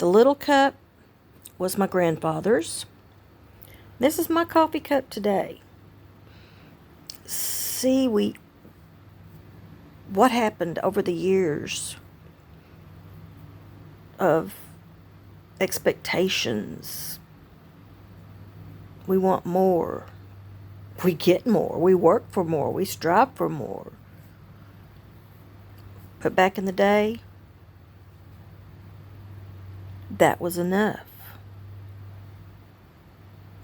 The little cup was my grandfather's. This is my coffee cup today. See, what happened over the years of expectations. We want more. We get more. We work for more. We strive for more. But back in the day, that was enough.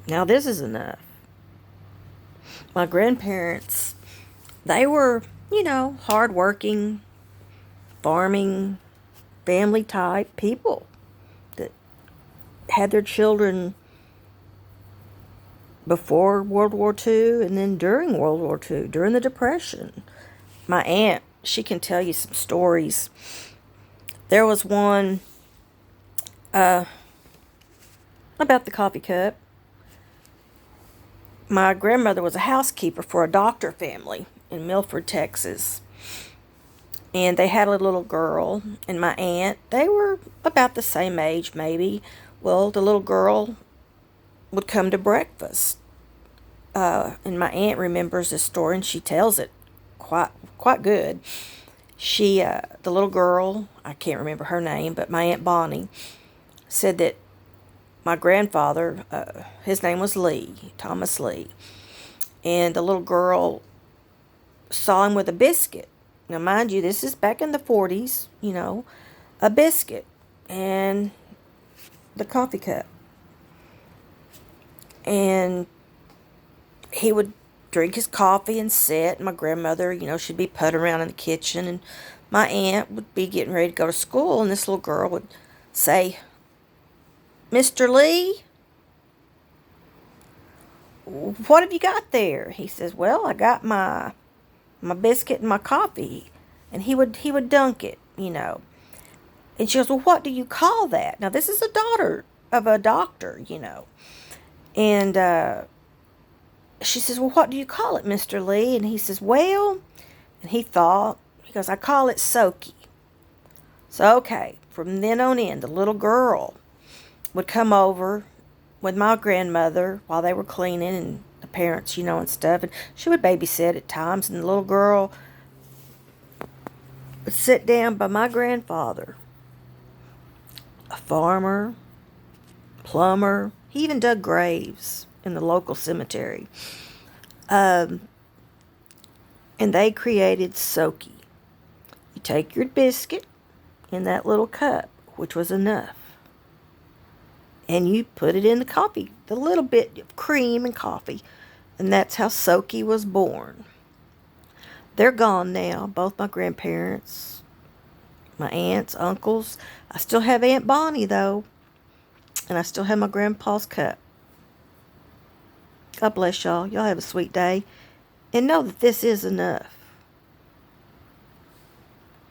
Now this is enough. My grandparents, they were, hardworking, farming, family type people that had their children before World War II and then during World War II, during the Depression. My aunt, she can tell you some stories. There was one about the coffee cup. My grandmother was a housekeeper for a doctor family in Milford, Texas. And they had a little girl, and my aunt, they were about the same age maybe. Well, the little girl would come to breakfast. And my aunt remembers this story, and she tells it quite good. The little girl, I can't remember her name, but my Aunt Bonnie, said that my grandfather, his name was Lee, Thomas Lee, and the little girl saw him with a biscuit. Now, mind you, this is back in the 40s, a biscuit and the coffee cup. And he would drink his coffee and sit. My grandmother, she'd be putting around in the kitchen, and my aunt would be getting ready to go to school, and this little girl would say, "Mr. Lee, what have you got there?" He says, "Well, I got my biscuit and my coffee." And he would dunk it, And she goes, "Well, what do you call that?" Now, this is a daughter of a doctor, And she says, "Well, what do you call it, Mr. Lee?" And he says, "Well," and he thought, he goes, "I call it soaky." So, okay, from then on in, the little girl would come over with my grandmother while they were cleaning, and the parents, and stuff. And she would babysit at times, and the little girl would sit down by my grandfather, a farmer, plumber. He even dug graves in the local cemetery. And they created soaky. You take your biscuit in that little cup, which was enough, and you put it in the coffee, the little bit of cream and coffee, and that's how soaky was born. They're gone now, both my grandparents, my aunts, uncles. I still have Aunt Bonnie, though, and I still have my grandpa's cup. God bless y'all. Y'all have a sweet day, and know that this is enough.